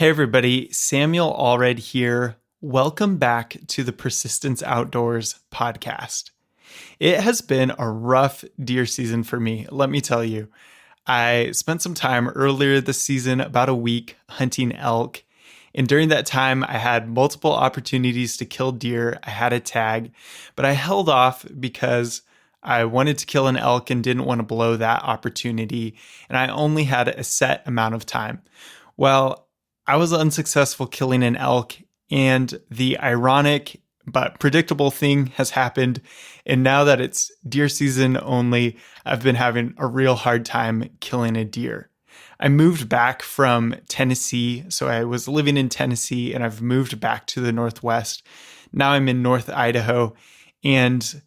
Hey everybody, Samuel Allred here. Welcome back to the Persistence Outdoors podcast. It has been a rough deer season for me, let me tell you. I spent some time earlier this season, about a week, hunting elk. And during that time, I had multiple opportunities to kill deer. I had a tag, but I held off because I wanted to kill an elk and didn't want to blow that opportunity. And I only had a set amount of time. Well, I was unsuccessful killing an elk, and the ironic but predictable thing has happened. And now that it's deer season only, I've been having a real hard time killing a deer. I moved back from Tennessee. So I was living in Tennessee and I've moved back to the Northwest. Now I'm in North Idaho, and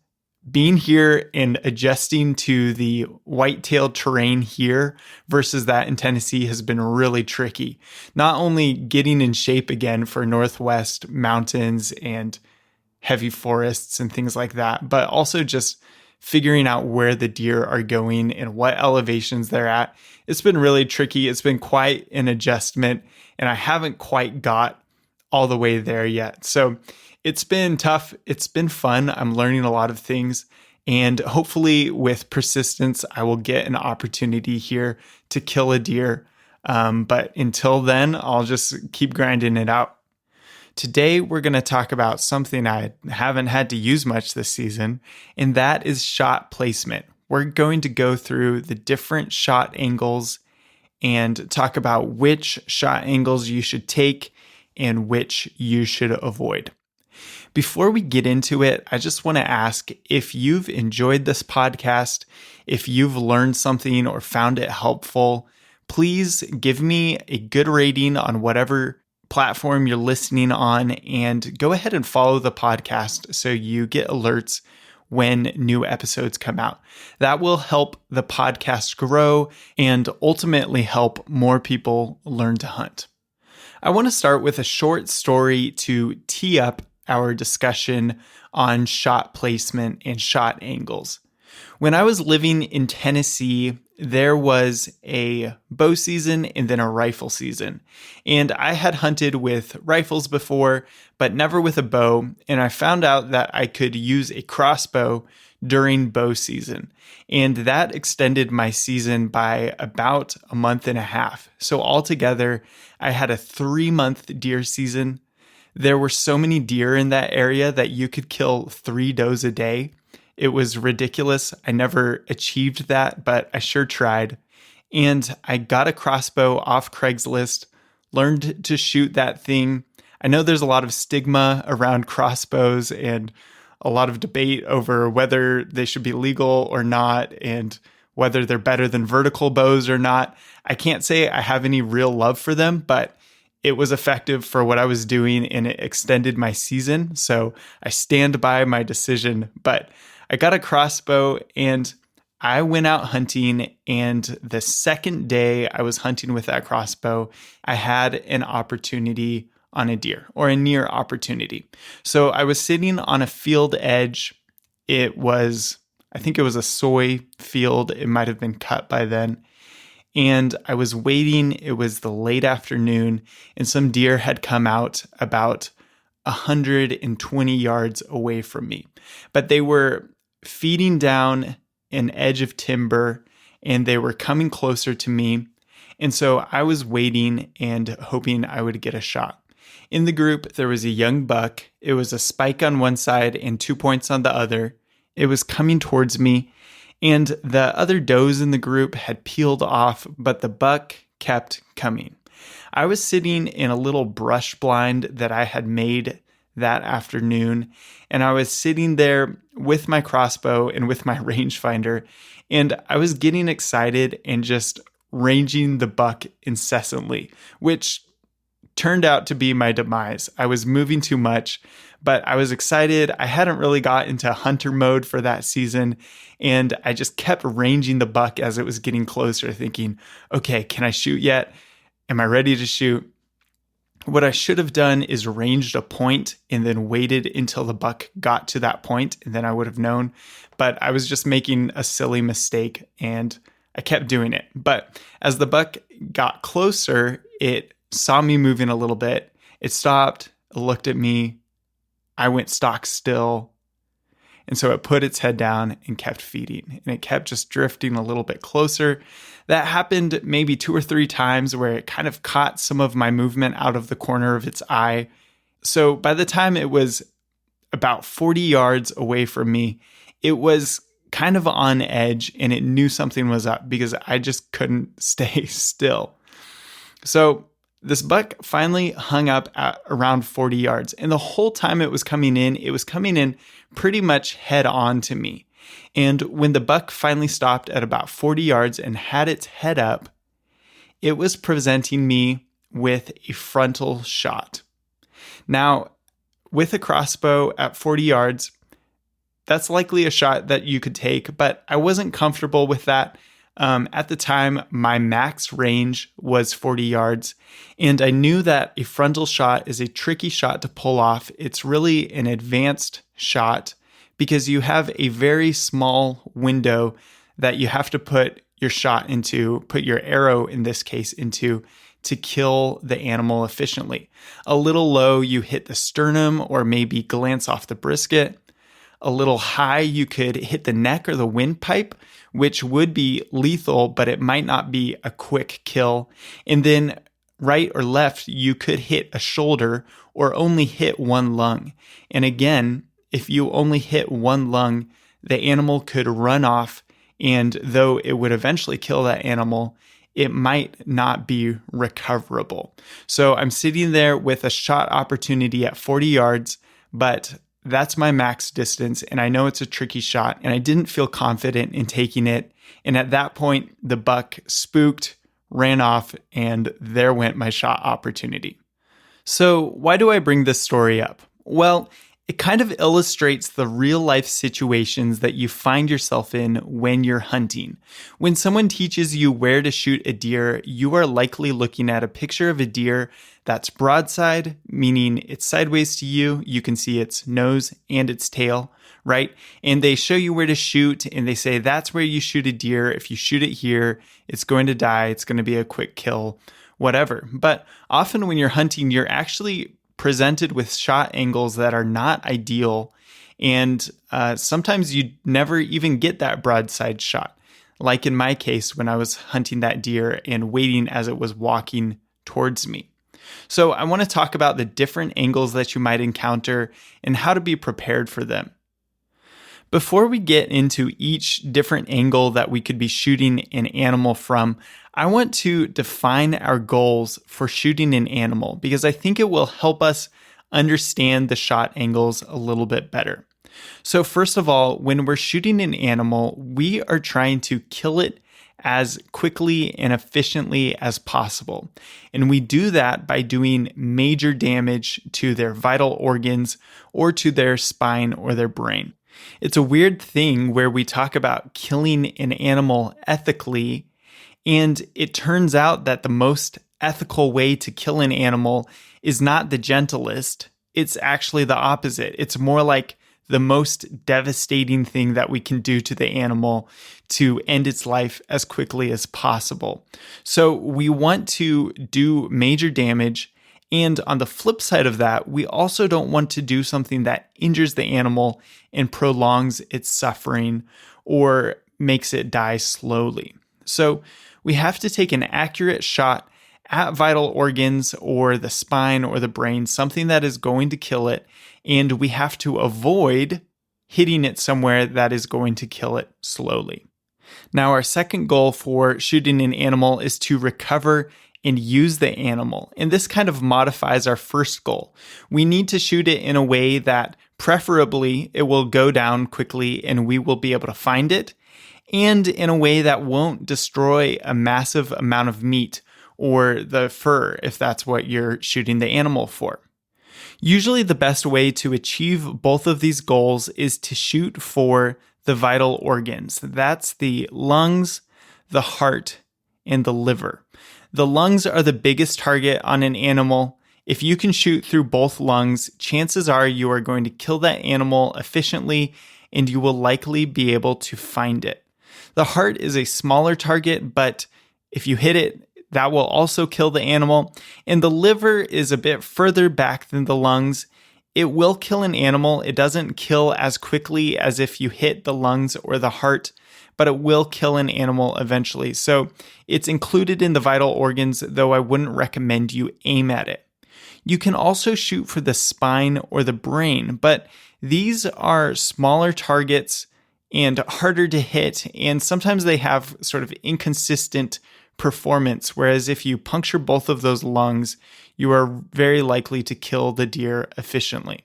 being here and adjusting to the white-tailed terrain here versus that in Tennessee has been really tricky. Not only getting in shape again for Northwest mountains and heavy forests and things like that, but also just figuring out where the deer are going and what elevations they're at. It's been really tricky. It's been quite an adjustment, and I haven't quite got all the way there yet. So it's been tough. It's been fun. I'm learning a lot of things, and hopefully with persistence, I will get an opportunity here to kill a deer. But until then, I'll just keep grinding it out. Today, we're going to talk about something I haven't had to use much this season, and that is shot placement. We're going to go through the different shot angles and talk about which shot angles you should take and which you should avoid. Before we get into it, I just want to ask if you've enjoyed this podcast, if you've learned something or found it helpful, please give me a good rating on whatever platform you're listening on, and go ahead and follow the podcast so you get alerts when new episodes come out. That will help the podcast grow and ultimately help more people learn to hunt. I want to start with a short story to tee up our discussion on shot placement and shot angles. When I was living in Tennessee, there was a bow season and then a rifle season. And I had hunted with rifles before, but never with a bow. And I found out that I could use a crossbow during bow season. And that extended my season by about a month and a half. So altogether, I had a 3-month deer season. There were so many deer in that area that you could kill 3 does a day. It was ridiculous. I never achieved that, but I sure tried. And I got a crossbow off Craigslist, learned to shoot that thing. I know there's a lot of stigma around crossbows and a lot of debate over whether they should be legal or not, and whether they're better than vertical bows or not. I can't say I have any real love for them, but it was effective for what I was doing and it extended my season. So I stand by my decision, but I got a crossbow and I went out hunting, and the second day I was hunting with that crossbow, I had an opportunity on a deer, or a near opportunity. So I was sitting on a field edge. I think it was a soy field. It might have been cut by then. And I was waiting. It was the late afternoon, and some deer had come out about 120 yards away from me. But they were feeding down an edge of timber, and they were coming closer to me. And so I was waiting and hoping I would get a shot. In the group, there was a young buck. It was a spike on one side and 2 points on the other. It was coming towards me, and the other does in the group had peeled off, but the buck kept coming. I was sitting in a little brush blind that I had made that afternoon, and I was sitting there with my crossbow and with my rangefinder, and I was getting excited and just ranging the buck incessantly, which turned out to be my demise. I was moving too much, but I was excited. I hadn't really got into hunter mode for that season, and I just kept ranging the buck as it was getting closer, thinking, okay, can I shoot yet? Am I ready to shoot? What I should have done is ranged a point and then waited until the buck got to that point, and then I would have known. But I was just making a silly mistake, and I kept doing it. But as the buck got closer, it saw me moving a little bit. It stopped, it looked at me. I went stock still. And so it put its head down and kept feeding. And it kept just drifting a little bit closer. That happened maybe 2 or 3 times where it kind of caught some of my movement out of the corner of its eye. So by the time it was about 40 yards away from me, it was kind of on edge and it knew something was up because I just couldn't stay still. So this buck finally hung up at around 40 yards. And the whole time it was coming in pretty much head on to me. And when the buck finally stopped at about 40 yards and had its head up, it was presenting me with a frontal shot. Now, with a crossbow at 40 yards, that's likely a shot that you could take, but I wasn't comfortable with that. At the time, my max range was 40 yards, and I knew that a frontal shot is a tricky shot to pull off. It's really an advanced shot because you have a very small window that you have to put your shot into, put your arrow in this case into, to kill the animal efficiently. A little low, you hit the sternum or maybe glance off the brisket. A little high, you could hit the neck or the windpipe, which would be lethal, but it might not be a quick kill. And then right or left, you could hit a shoulder or only hit one lung. And again, if you only hit one lung, the animal could run off, and though it would eventually kill that animal, it might not be recoverable. So I'm sitting there with a shot opportunity at 40 yards, but that's my max distance, and I know it's a tricky shot, and I didn't feel confident in taking it. And at that point, the buck spooked, ran off, and there went my shot opportunity. So why do I bring this story up? Well, it kind of illustrates the real life situations that you find yourself in when you're hunting. When someone teaches you where to shoot a deer, you are likely looking at a picture of a deer that's broadside, meaning it's sideways to you. You can see its nose and its tail, right? And they show you where to shoot and they say, that's where you shoot a deer. If you shoot it here, it's going to die. It's going to be a quick kill, whatever. But often when you're hunting, you're actually presented with shot angles that are not ideal. And sometimes you never even get that broadside shot. Like in my case, when I was hunting that deer and waiting as it was walking towards me. So I want to talk about the different angles that you might encounter and how to be prepared for them. Before we get into each different angle that we could be shooting an animal from, I want to define our goals for shooting an animal because I think it will help us understand the shot angles a little bit better. So first of all, when we're shooting an animal, we are trying to kill it as quickly and efficiently as possible. And we do that by doing major damage to their vital organs or to their spine or their brain. It's a weird thing where we talk about killing an animal ethically, and it turns out that the most ethical way to kill an animal is not the gentlest. It's actually the opposite. It's more like the most devastating thing that we can do to the animal to end its life as quickly as possible. So we want to do major damage. And on the flip side of that, we also don't want to do something that injures the animal and prolongs its suffering or makes it die slowly. So we have to take an accurate shot at vital organs or the spine or the brain, something that is going to kill it, and we have to avoid hitting it somewhere that is going to kill it slowly. Now, our second goal for shooting an animal is to recover and use the animal. And this kind of modifies our first goal. We need to shoot it in a way that preferably it will go down quickly and we will be able to find it, and in a way that won't destroy a massive amount of meat or the fur if that's what you're shooting the animal for. Usually the best way to achieve both of these goals is to shoot for the vital organs. That's the lungs, the heart, and the liver. The lungs are the biggest target on an animal. If you can shoot through both lungs, chances are you are going to kill that animal efficiently and you will likely be able to find it. The heart is a smaller target, but if you hit it, That will also kill the animal. And the liver is a bit further back than the lungs. It will kill an animal. It doesn't kill as quickly as if you hit the lungs or the heart, but it will kill an animal eventually. So it's included in the vital organs, though I wouldn't recommend you aim at it. You can also shoot for the spine or the brain, but these are smaller targets and harder to hit, and sometimes they have sort of inconsistent performance, whereas if you puncture both of those lungs, you are very likely to kill the deer efficiently.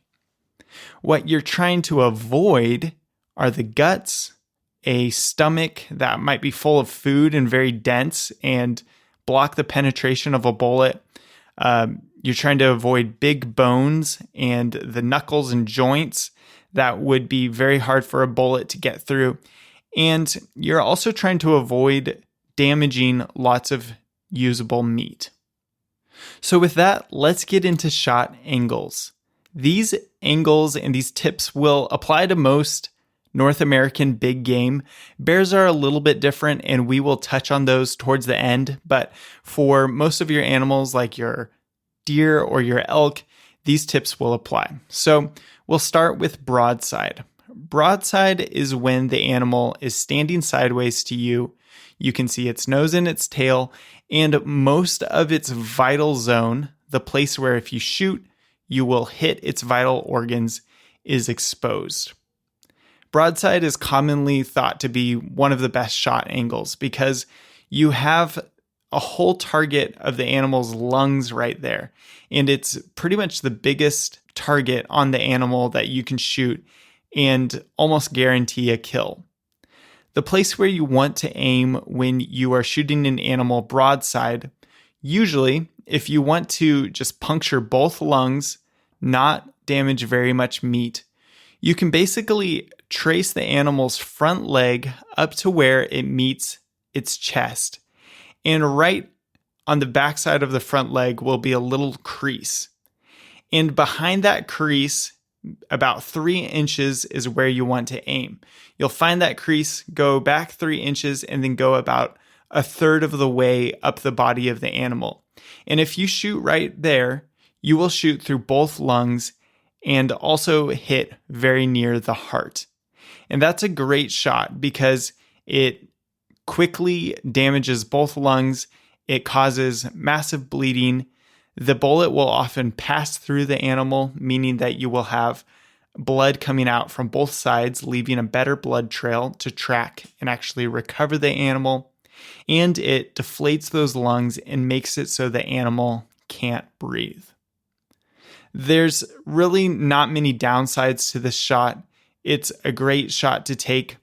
What you're trying to avoid are the guts, a stomach that might be full of food and very dense and block the penetration of a bullet. You're trying to avoid big bones and the knuckles and joints that would be very hard for a bullet to get through. And you're also trying to avoid damaging lots of usable meat. So with that, let's get into shot angles. These angles and these tips will apply to most North American big game. Bears are a little bit different, and we will touch on those towards the end. But for most of your animals, like your deer or your elk, these tips will apply. So we'll start with broadside. Broadside is when the animal is standing sideways to you. You can see its nose and its tail, and most of its vital zone, the place where if you shoot, you will hit its vital organs, is exposed. Broadside is commonly thought to be one of the best shot angles because you have a whole target of the animal's lungs right there. And it's pretty much the biggest target on the animal that you can shoot and almost guarantee a kill. The place where you want to aim when you are shooting an animal broadside, usually if you want to just puncture both lungs, not damage very much meat, you can basically trace the animal's front leg up to where it meets its chest. And right on the backside of the front leg will be a little crease. And behind that crease, about 3 inches is where you want to aim. You'll find that crease, go back 3 inches, and then go about a third of the way up the body of the animal. And if you shoot right there, you will shoot through both lungs and also hit very near the heart. And that's a great shot because it quickly damages both lungs. It causes massive bleeding. The bullet will often pass through the animal, meaning that you will have blood coming out from both sides, leaving a better blood trail to track and actually recover the animal. And it deflates those lungs and makes it so the animal can't breathe. There's really not many downsides to this shot. It's a great shot to take.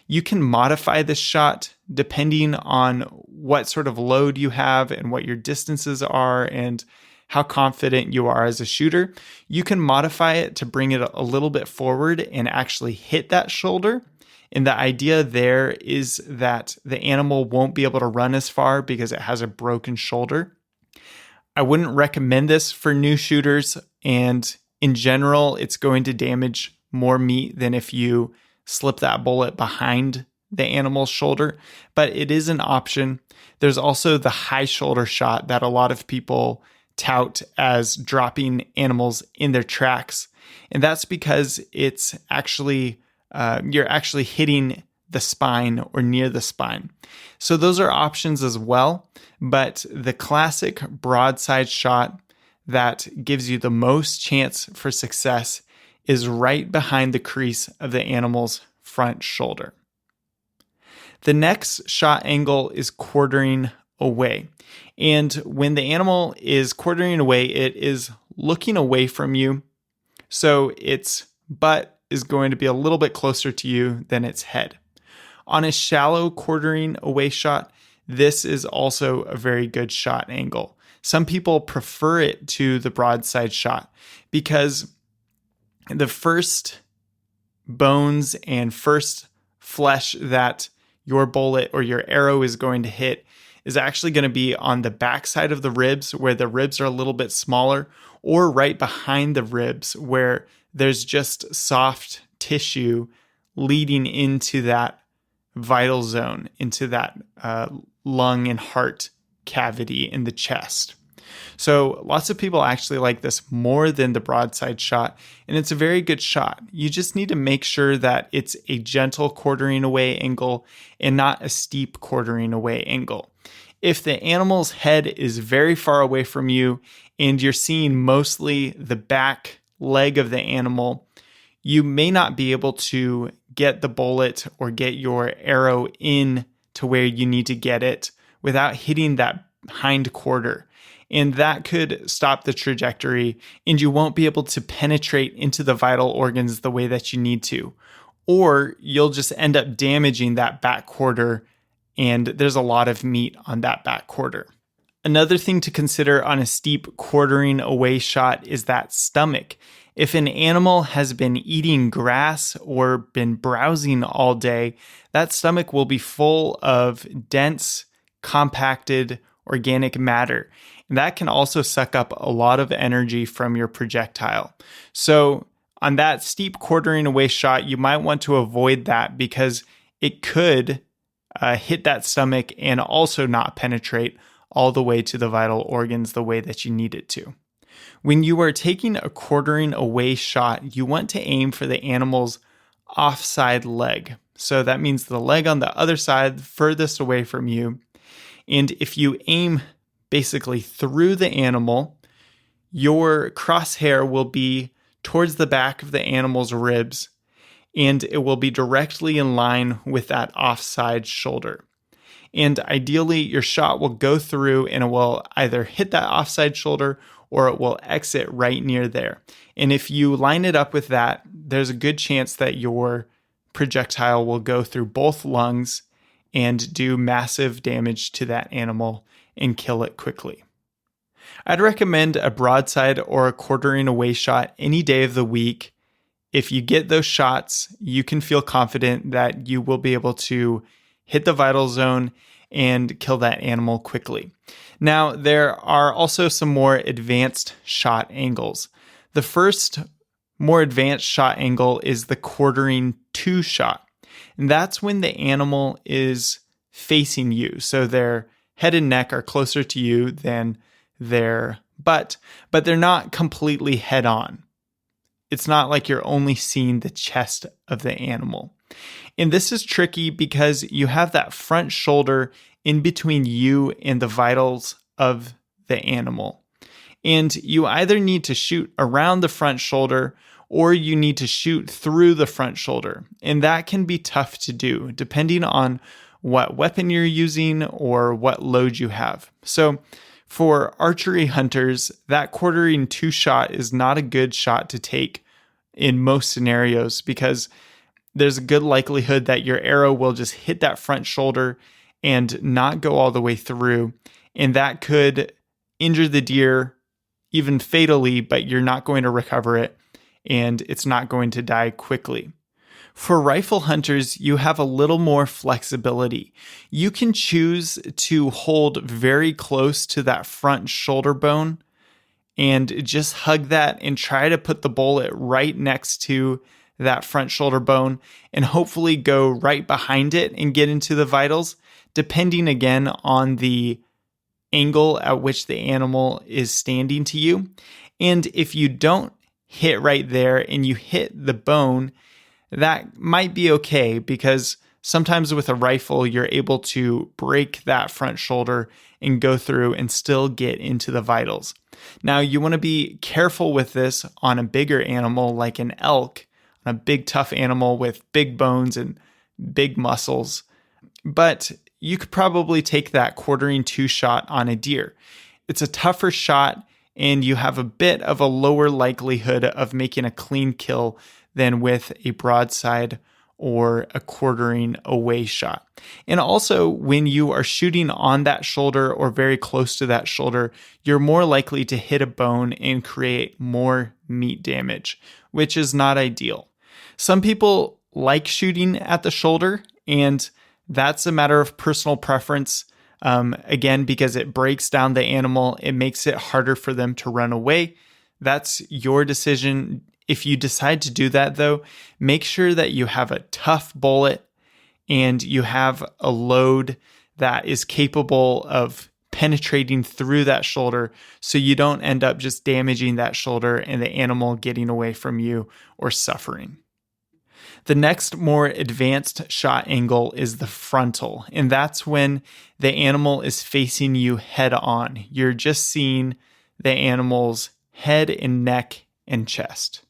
You can modify this shot depending on what sort of load you have and what your distances are and how confident you are as a shooter. You can modify it to bring it a little bit forward and actually hit that shoulder. And the idea there is that the animal won't be able to run as far because it has a broken shoulder. I wouldn't recommend this for new shooters, and in general, it's going to damage more meat than if you slip that bullet behind the animal's shoulder, but it is an option. There's also the high shoulder shot that a lot of people tout as dropping animals in their tracks, and that's because it's actually you're actually hitting the spine or near the spine. So those are options as well, but the classic broadside shot that gives you the most chance for success is right behind the crease of the animal's front shoulder. The next shot angle is quartering away. And when the animal is quartering away, it is looking away from you. So its butt is going to be a little bit closer to you than its head. On a shallow quartering away shot, this is also a very good shot angle. Some people prefer it to the broadside shot because the first bones and first flesh that your bullet or your arrow is going to hit is actually going to be on the backside of the ribs where the ribs are a little bit smaller, or right behind the ribs where there's just soft tissue leading into that vital zone, into that lung and heart cavity in the chest. So lots of people actually like this more than the broadside shot, and it's a very good shot. You just need to make sure that it's a gentle quartering away angle and not a steep quartering away angle. If the animal's head is very far away from you and you're seeing mostly the back leg of the animal, you may not be able to get the bullet or get your arrow in to where you need to get it without hitting that hind quarter. And that could stop the trajectory, and you won't be able to penetrate into the vital organs the way that you need to. Or you'll just end up damaging that back quarter, and there's a lot of meat on that back quarter. Another thing to consider on a steep quartering away shot is that stomach. If an animal has been eating grass or been browsing all day, that stomach will be full of dense, compacted organic matter. And that can also suck up a lot of energy from your projectile. So on that steep quartering away shot, you might want to avoid that because it could hit that stomach and also not penetrate all the way to the vital organs the way that you need it to. When you are taking a quartering away shot, you want to aim for the animal's offside leg. So that means the leg on the other side, furthest away from you. And if you aim basically through the animal, your crosshair will be towards the back of the animal's ribs, and it will be directly in line with that offside shoulder. And ideally, your shot will go through and it will either hit that offside shoulder or it will exit right near there. And if you line it up with that, there's a good chance that your projectile will go through both lungs and do massive damage to that animal and kill it quickly. I'd recommend a broadside or a quartering away shot any day of the week. If you get those shots, you can feel confident that you will be able to hit the vital zone and kill that animal quickly. Now, there are also some more advanced shot angles. The first more advanced shot angle is the quartering to shot. And that's when the animal is facing you. So their head and neck are closer to you than their butt, but they're not completely head on. It's not like you're only seeing the chest of the animal. And this is tricky because you have that front shoulder in between you and the vitals of the animal. And you either need to shoot around the front shoulder or you need to shoot through the front shoulder. And that can be tough to do depending on what weapon you're using or what load you have. So for archery hunters, that quartering to shot is not a good shot to take in most scenarios because there's a good likelihood that your arrow will just hit that front shoulder and not go all the way through. And that could injure the deer even fatally, but you're not going to recover it and it's not going to die quickly. For rifle hunters, you have a little more flexibility. You can choose to hold very close to that front shoulder bone and just hug that and try to put the bullet right next to that front shoulder bone and hopefully go right behind it and get into the vitals, depending again on the angle at which the animal is standing to you. And if you don't hit right there and you hit the bone, that might be okay because sometimes with a rifle, you're able to break that front shoulder and go through and still get into the vitals. Now, you want to be careful with this on a bigger animal like an elk, a big tough animal with big bones and big muscles. But you could probably take that quartering to shot on a deer. It's a tougher shot and you have a bit of a lower likelihood of making a clean kill than with a broadside or a quartering away shot. And also, when you are shooting on that shoulder or very close to that shoulder, you're more likely to hit a bone and create more meat damage, which is not ideal. Some people like shooting at the shoulder, and that's a matter of personal preference. Again, because it breaks down the animal, it makes it harder for them to run away. That's your decision. If you decide to do that, though, make sure that you have a tough bullet and you have a load that is capable of penetrating through that shoulder so you don't end up just damaging that shoulder and the animal getting away from you or suffering. The next more advanced shot angle is the frontal, and that's when the animal is facing you head on. You're just seeing the animal's head and neck and chest.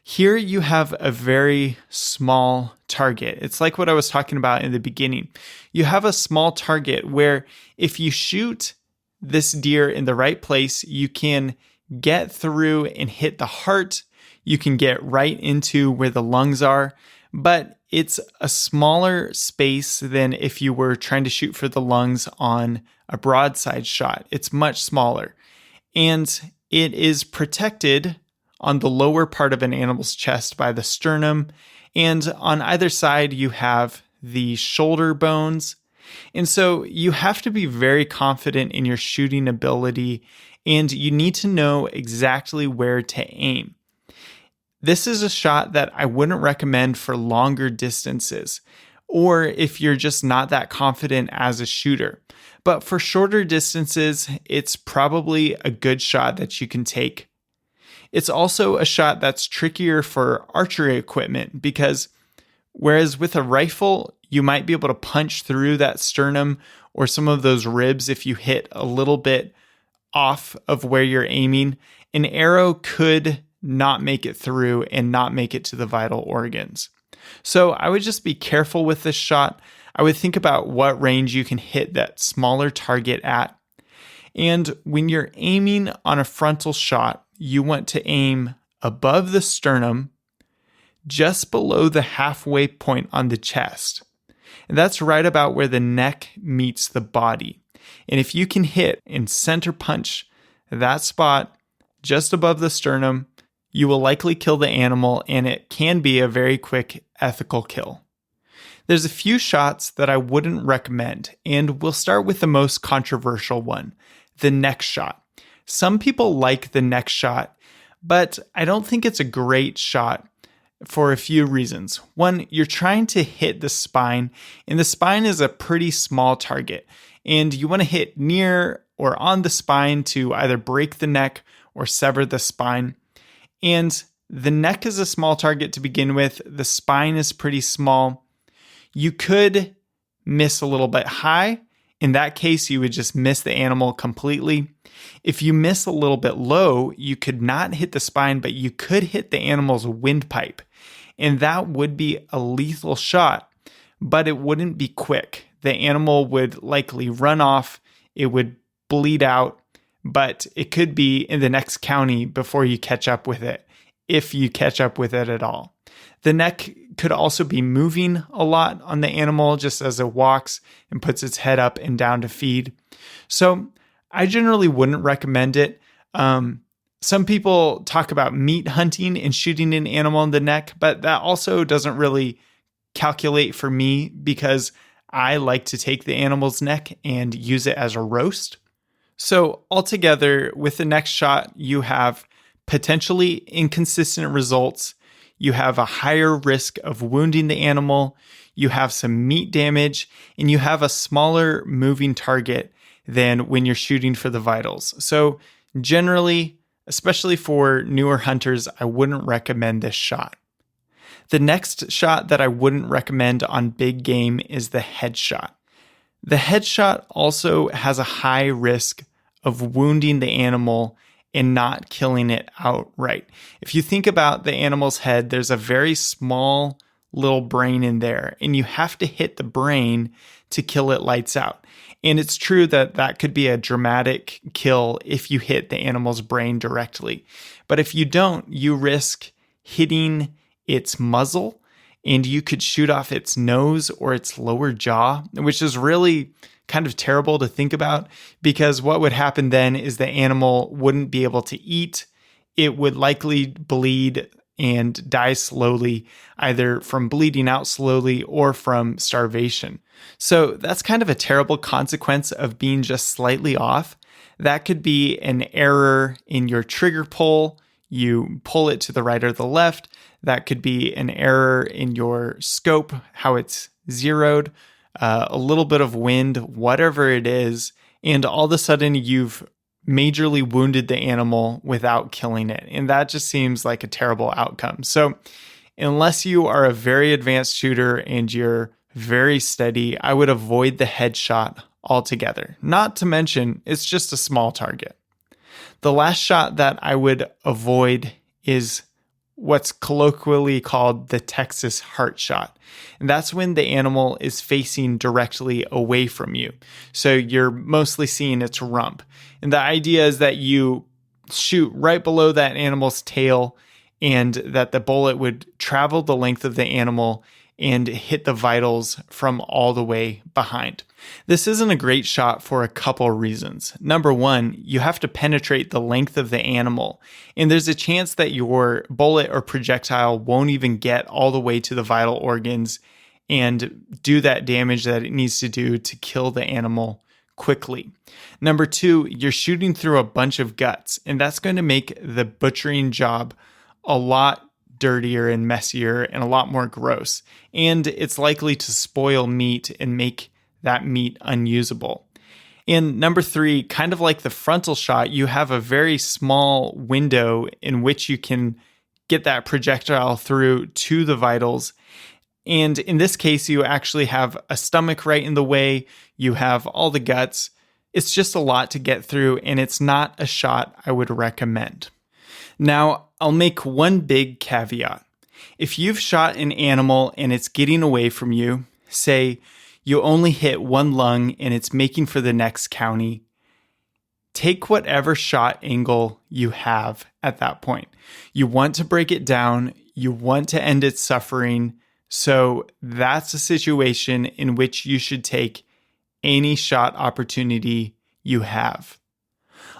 Here you have a very small target. It's like what I was talking about in the beginning. You have a small target where if you shoot this deer in the right place, you can get through and hit the heart. You can get right into where the lungs are, but it's a smaller space than if you were trying to shoot for the lungs on a broadside shot. It's much smaller, and it is protected on the lower part of an animal's chest by the sternum, and on either side you have the shoulder bones. And so you have to be very confident in your shooting ability, and you need to know exactly where to aim. This is a shot that I wouldn't recommend for longer distances, or if you're just not that confident as a shooter. But for shorter distances, it's probably a good shot that you can take. It's also a shot that's trickier for archery equipment because whereas with a rifle, you might be able to punch through that sternum or some of those ribs if you hit a little bit off of where you're aiming, an arrow could not make it through and not make it to the vital organs. So I would just be careful with this shot. I would think about what range you can hit that smaller target at. And when you're aiming on a frontal shot, you want to aim above the sternum, just below the halfway point on the chest. And that's right about where the neck meets the body. And if you can hit and center punch that spot just above the sternum, you will likely kill the animal, and it can be a very quick ethical kill. There's a few shots that I wouldn't recommend, and we'll start with the most controversial one, the neck shot. Some people like the neck shot, but I don't think it's a great shot for a few reasons. One, you're trying to hit the spine, and the spine is a pretty small target, and you want to hit near or on the spine to either break the neck or sever the spine. And the neck is a small target to begin with. The spine is pretty small. You could miss a little bit high. In that case, you would just miss the animal completely. If you miss a little bit low, you could not hit the spine, but you could hit the animal's windpipe. And that would be a lethal shot, but it wouldn't be quick. The animal would likely run off. It would bleed out, but it could be in the next county before you catch up with it, if you catch up with it at all. The neck could also be moving a lot on the animal just as it walks and puts its head up and down to feed. So I generally wouldn't recommend it. Some people talk about meat hunting and shooting an animal in the neck, but that also doesn't really calculate for me because I like to take the animal's neck and use it as a roast. So altogether, with the next shot, you have potentially inconsistent results. You have a higher risk of wounding the animal. You have some meat damage, and you have a smaller moving target than when you're shooting for the vitals. So generally, especially for newer hunters, I wouldn't recommend this shot. The next shot that I wouldn't recommend on big game is the headshot. The headshot also has a high risk of wounding the animal and not killing it outright. If you think about the animal's head, there's a very small little brain in there, and you have to hit the brain to kill it lights out. And it's true that that could be a dramatic kill if you hit the animal's brain directly. But if you don't, you risk hitting its muzzle, and you could shoot off its nose or its lower jaw, which is really kind of terrible to think about, because what would happen then is the animal wouldn't be able to eat. It would likely bleed and die slowly, either from bleeding out slowly or from starvation. So that's kind of a terrible consequence of being just slightly off. That could be an error in your trigger pull. You pull it to the right or the left. That could be an error in your scope, how it's zeroed. A little bit of wind, whatever it is, and all of a sudden you've majorly wounded the animal without killing it. And that just seems like a terrible outcome. So unless you are a very advanced shooter and you're very steady, I would avoid the headshot altogether. Not to mention, it's just a small target. The last shot that I would avoid is what's colloquially called the Texas heart shot. And that's when the animal is facing directly away from you. So you're mostly seeing its rump. And the idea is that you shoot right below that animal's tail and that the bullet would travel the length of the animal and hit the vitals from all the way behind. This isn't a great shot for a couple reasons. Number one, you have to penetrate the length of the animal, and there's a chance that your bullet or projectile won't even get all the way to the vital organs and do that damage that it needs to do to kill the animal quickly. Number two, you're shooting through a bunch of guts, and that's going to make the butchering job a lot dirtier and messier and a lot more gross. And it's likely to spoil meat and make that meat unusable. And number three, kind of like the frontal shot, you have a very small window in which you can get that projectile through to the vitals. And in this case, you actually have a stomach right in the way. You have all the guts. It's just a lot to get through, and it's not a shot I would recommend. Now, I'll make one big caveat. If you've shot an animal and it's getting away from you, say you only hit one lung and it's making for the next county, take whatever shot angle you have at that point. You want to break it down. You want to end its suffering. So that's a situation in which you should take any shot opportunity you have.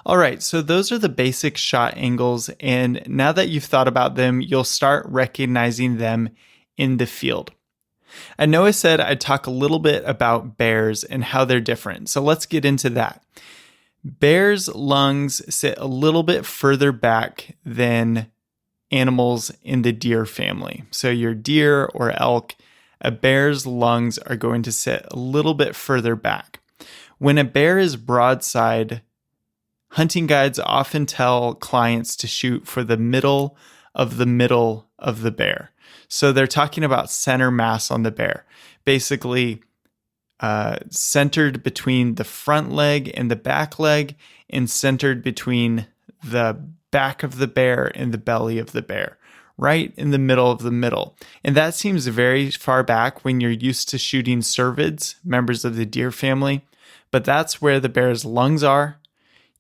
All right, so those are the basic shot angles, and now that you've thought about them, you'll start recognizing them in the field. I know I said I'd talk a little bit about bears and how they're different, so let's get into that. Bears' lungs sit a little bit further back than animals in the deer family. So your deer or elk, a bear's lungs are going to sit a little bit further back. When a bear is broadside, hunting guides often tell clients to shoot for the middle of the bear. So they're talking about center mass on the bear, basically centered between the front leg and the back leg, and centered between the back of the bear and the belly of the bear, right in the middle of the middle. And that seems very far back when you're used to shooting cervids, members of the deer family, but that's where the bear's lungs are.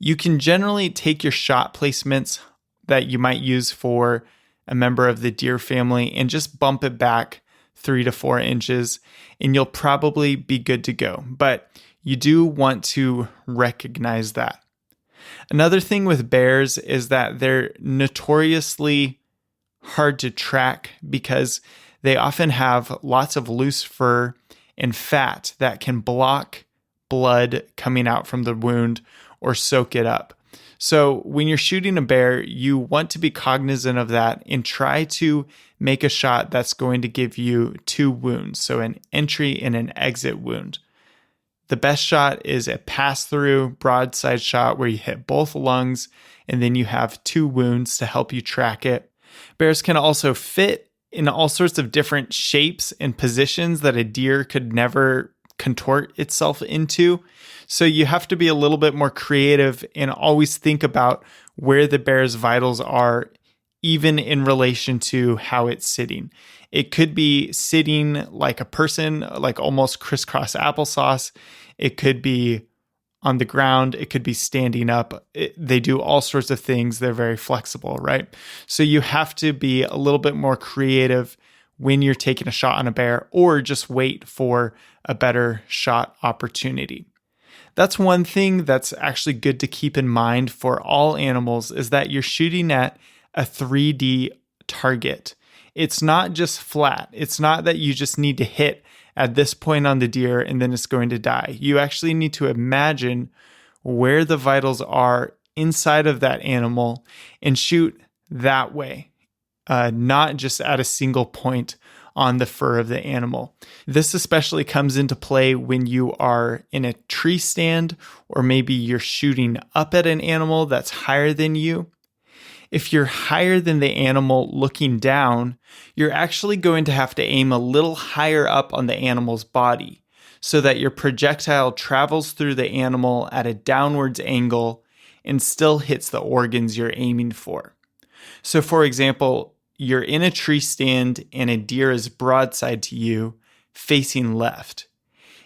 You can generally take your shot placements that you might use for a member of the deer family and just bump it back 3 to 4 inches, and you'll probably be good to go. But you do want to recognize that. Another thing with bears is that they're notoriously hard to track because they often have lots of loose fur and fat that can block blood coming out from the wound or soak it up. So when you're shooting a bear, you want to be cognizant of that and try to make a shot that's going to give you 2 wounds, so an entry and an exit wound. The best shot is a pass-through broadside shot where you hit both lungs and then you have 2 wounds to help you track it. Bears can also fit in all sorts of different shapes and positions that a deer could never contort itself into. So you have to be a little bit more creative and always think about where the bear's vitals are, even in relation to how it's sitting. It could be sitting like a person, like almost crisscross applesauce. It could be on the ground. It could be standing up. They do all sorts of things. They're very flexible, right? So you have to be a little bit more creative when you're taking a shot on a bear, or just wait for a better shot opportunity. That's one thing that's actually good to keep in mind for all animals, is that you're shooting at a 3D target. It's not just flat. It's not that you just need to hit at this point on the deer and then it's going to die. You actually need to imagine where the vitals are inside of that animal and shoot that way, not just at a single point on the fur of the animal. This especially comes into play when you are in a tree stand, or maybe you're shooting up at an animal that's higher than you. If you're higher than the animal looking down, you're actually going to have to aim a little higher up on the animal's body so that your projectile travels through the animal at a downwards angle and still hits the organs you're aiming for. So for example, you're in a tree stand and a deer is broadside to you, facing left.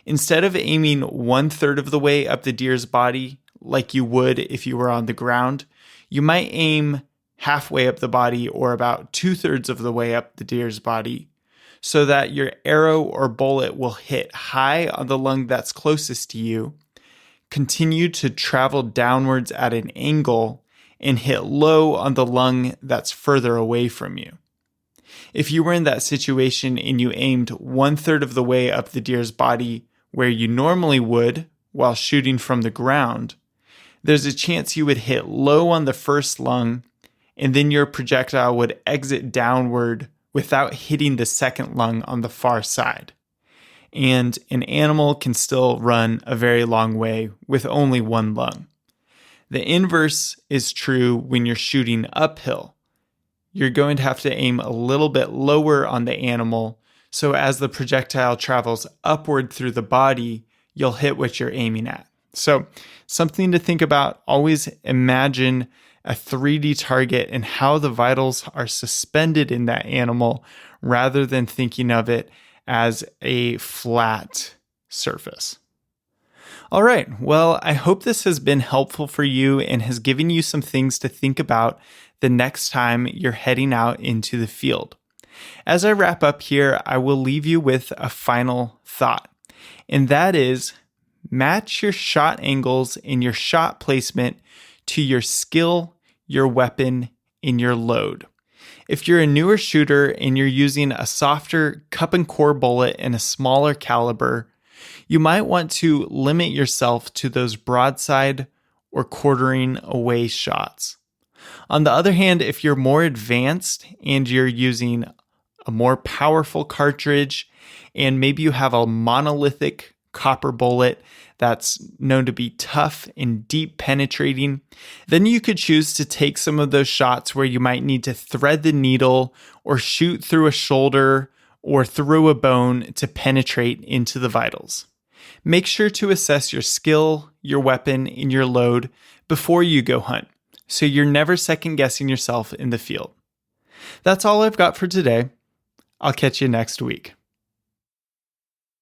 Instead of aiming 1/3 of the way up the deer's body, like you would if you were on the ground, you might aim halfway up the body or about 2/3 of the way up the deer's body, so that your arrow or bullet will hit high on the lung that's closest to you, continue to travel downwards at an angle, and hit low on the lung that's further away from you. If you were in that situation and you aimed 1/3 of the way up the deer's body where you normally would while shooting from the ground, there's a chance you would hit low on the first lung, and then your projectile would exit downward without hitting the second lung on the far side. And an animal can still run a very long way with only one lung. The inverse is true when you're shooting uphill. You're going to have to aim a little bit lower on the animal, so as the projectile travels upward through the body, you'll hit what you're aiming at. So something to think about: always imagine a 3D target and how the vitals are suspended in that animal rather than thinking of it as a flat surface. All right, well, I hope this has been helpful for you and has given you some things to think about the next time you're heading out into the field. As I wrap up here, I will leave you with a final thought, and that is: match your shot angles and your shot placement to your skill, your weapon, and your load. If you're a newer shooter and you're using a softer cup and core bullet and a smaller caliber, you might want to limit yourself to those broadside or quartering away shots. On the other hand, if you're more advanced and you're using a more powerful cartridge, and maybe you have a monolithic copper bullet that's known to be tough and deep penetrating, then you could choose to take some of those shots where you might need to thread the needle or shoot through a shoulder or through a bone to penetrate into the vitals. Make sure to assess your skill, your weapon, and your load before you go hunt, so you're never second guessing yourself in the field. That's all I've got for today. I'll catch you next week.